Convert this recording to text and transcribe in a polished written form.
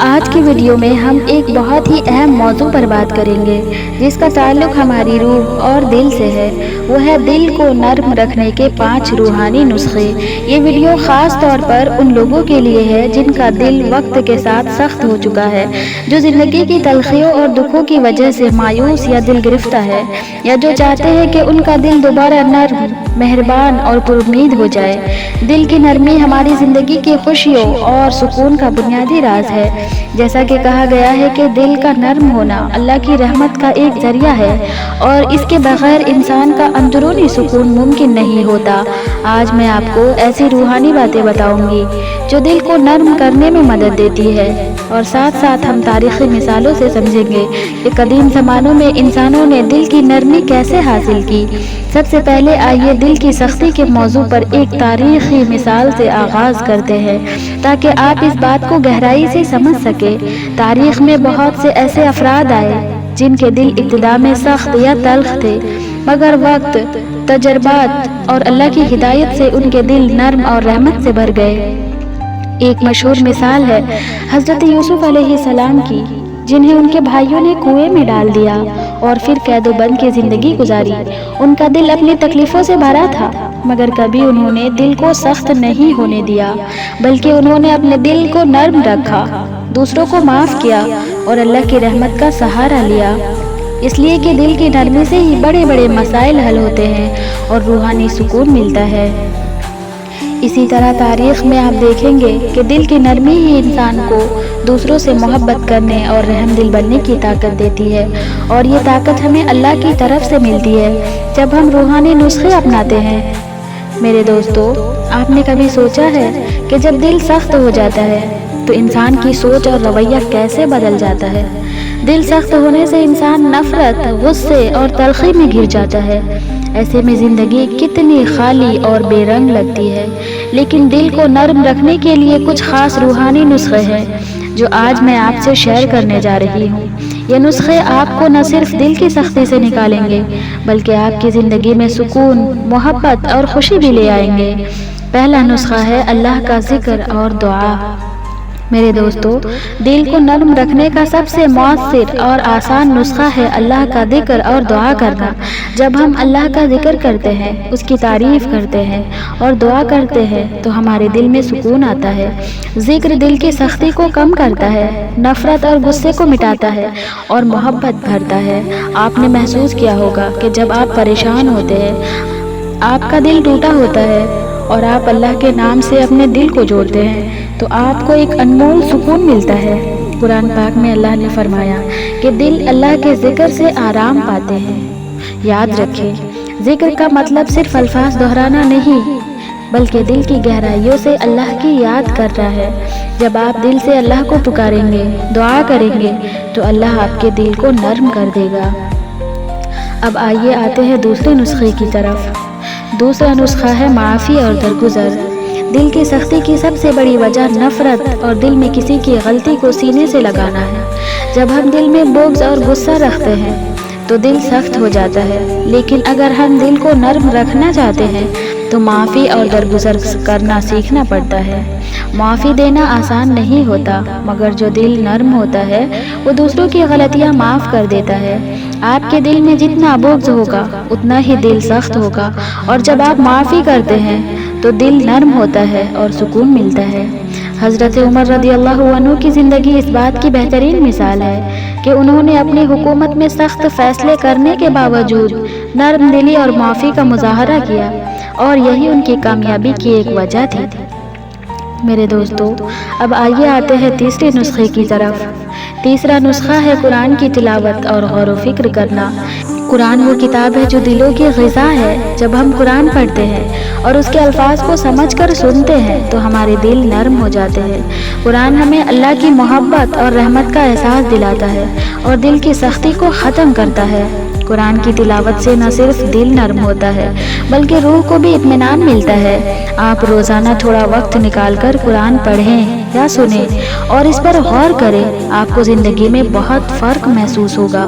آج کی ویڈیو میں ہم ایک بہت ہی اہم موضوع پر بات کریں گے جس کا تعلق ہماری روح اور دل سے ہے۔ وہ ہے دل کو نرم رکھنے کے 5 روحانی نسخے۔ یہ ویڈیو خاص طور پر ان لوگوں کے لیے ہے جن کا دل وقت کے ساتھ سخت ہو چکا ہے، جو زندگی کی تلخیوں اور دکھوں کی وجہ سے مایوس یا دل گرفتہ ہے، یا جو چاہتے ہیں کہ ان کا دل دوبارہ نرم، مہربان اور پر امید ہو جائے۔ دل کی نرمی ہماری زندگی کی خوشیوں اور سکون کا بنیادی راز ہے۔ جیسا کہ کہا گیا ہے کہ دل کا نرم ہونا اللہ کی رحمت کا ایک ذریعہ ہے اور اس کے بغیر انسان کا اندرونی سکون ممکن نہیں ہوتا۔ آج میں آپ کو ایسی روحانی باتیں بتاؤں گی جو دل کو نرم کرنے میں مدد دیتی ہے، اور ساتھ ساتھ ہم تاریخی مثالوں سے سمجھیں گے کہ قدیم زمانوں میں انسانوں نے دل کی نرمی کیسے حاصل کی۔ سب سے پہلے آئیے دل کی سختی کے موضوع پر ایک تاریخی مثال سے آغاز کرتے ہیں تاکہ آپ اس بات کو گہرائی سے سمجھ سکیں۔ تاریخ میں بہت سے ایسے افراد آئے جن کے دل ابتدا میں سخت یا تلخ تھے، مگر وقت، تجربات اور اللہ کی ہدایت سے ان کے دل نرم اور رحمت سے بھر گئے۔ ایک مشہور مثال ہے حضرت یوسف علیہ السلام کی، جنہیں ان کے بھائیوں نے کنویں میں ڈال دیا اور پھر قید و بند کی زندگی گزاری۔ ان کا دل اپنی تکلیفوں سے بھرا تھا، مگر کبھی انہوں نے دل کو سخت نہیں ہونے دیا، بلکہ انہوں نے اپنے دل کو نرم رکھا، دوسروں کو معاف کیا اور اللہ کی رحمت کا سہارا لیا۔ اس لیے کہ دل کی نرمی سے ہی بڑے بڑے مسائل حل ہوتے ہیں اور روحانی سکون ملتا ہے۔ اسی طرح تاریخ میں آپ دیکھیں گے کہ دل کی نرمی ہی انسان کو دوسروں سے محبت کرنے اور رحم دل بننے کی طاقت دیتی ہے، اور یہ طاقت ہمیں اللہ کی طرف سے ملتی ہے جب ہم روحانی نسخے اپناتے ہیں۔ میرے دوستو، آپ نے کبھی سوچا ہے کہ جب دل سخت ہو جاتا ہے تو انسان کی سوچ اور رویہ کیسے بدل جاتا ہے؟ دل سخت ہونے سے انسان نفرت، غصے اور تلخی میں گر جاتا ہے۔ ایسے میں زندگی کتنی خالی اور بے رنگ لگتی ہے۔ لیکن دل کو نرم رکھنے کے لیے کچھ خاص روحانی نسخے ہیں جو آج میں آپ سے شیئر کرنے جا رہی ہوں۔ یہ نسخے آپ کو نہ صرف دل کی سختی سے نکالیں گے بلکہ آپ کی زندگی میں سکون، محبت اور خوشی بھی لے آئیں گے۔ پہلا نسخہ ہے اللہ کا ذکر اور دعا۔ میرے دوستو، دل کو نرم رکھنے کا سب سے مؤثر اور آسان نسخہ ہے اللہ کا ذکر اور دعا کرنا۔ جب ہم اللہ کا ذکر کرتے ہیں، اس کی تعریف کرتے ہیں اور دعا کرتے ہیں تو ہمارے دل میں سکون آتا ہے۔ ذکر دل کی سختی کو کم کرتا ہے، نفرت اور غصے کو مٹاتا ہے اور محبت بھرتا ہے۔ آپ نے محسوس کیا ہوگا کہ جب آپ پریشان ہوتے ہیں، آپ کا دل ٹوٹا ہوتا ہے اور آپ اللہ کے نام سے اپنے دل کو جوڑتے ہیں تو آپ کو ایک انمول سکون ملتا ہے۔ قرآن پاک میں اللہ نے فرمایا کہ دل اللہ کے ذکر سے آرام پاتے ہیں۔ یاد رکھیں، ذکر کا مطلب صرف الفاظ دہرانا نہیں بلکہ دل کی گہرائیوں سے اللہ کی یاد کرنا ہے۔ جب آپ دل سے اللہ کو پکاریں گے، دعا کریں گے تو اللہ آپ کے دل کو نرم کر دے گا۔ اب آئیے آتے ہیں دوسرے نسخے کی طرف۔ دوسرا نسخہ ہے معافی اور درگزر۔ دل کی سختی کی سب سے بڑی وجہ نفرت اور دل میں کسی کی غلطی کو سینے سے لگانا ہے۔ جب ہم دل میں بغض اور غصہ رکھتے ہیں تو دل سخت ہو جاتا ہے، لیکن اگر ہم دل کو نرم رکھنا چاہتے ہیں تو معافی اور درگزر کرنا سیکھنا پڑتا ہے۔ معافی دینا آسان نہیں ہوتا، مگر جو دل نرم ہوتا ہے وہ دوسروں کی غلطیاں معاف کر دیتا ہے۔ آپ کے دل میں جتنا بغض ہوگا اتنا ہی دل سخت ہوگا، اور جب آپ معافی کرتے ہیں تو دل نرم ہوتا ہے اور سکون ملتا ہے۔ حضرت عمر رضی اللہ عنہ کی زندگی اس بات کی بہترین مثال ہے کہ انہوں نے اپنی حکومت میں سخت فیصلے کرنے کے باوجود نرم دلی اور معافی کا مظاہرہ کیا، اور یہی ان کی کامیابی کی ایک وجہ تھی۔ میرے دوستو، اب آئیے آتے ہیں تیسرے نسخے کی طرف۔ تیسرا نسخہ ہے قرآن کی تلاوت اور غور و فکر کرنا۔ قرآن وہ کتاب ہے جو دلوں کی غذا ہے۔ جب ہم قرآن پڑھتے ہیں اور اس کے الفاظ کو سمجھ کر سنتے ہیں تو ہمارے دل نرم ہو جاتے ہیں۔ قرآن ہمیں اللہ کی محبت اور رحمت کا احساس دلاتا ہے اور دل کی سختی کو ختم کرتا ہے۔ قرآن کی تلاوت سے نہ صرف دل نرم ہوتا ہے بلکہ روح کو بھی اطمینان ملتا ہے۔ آپ روزانہ تھوڑا وقت نکال کر قرآن پڑھیں یا سنیں اور اس پر غور کریں، آپ کو زندگی میں بہت فرق محسوس ہوگا۔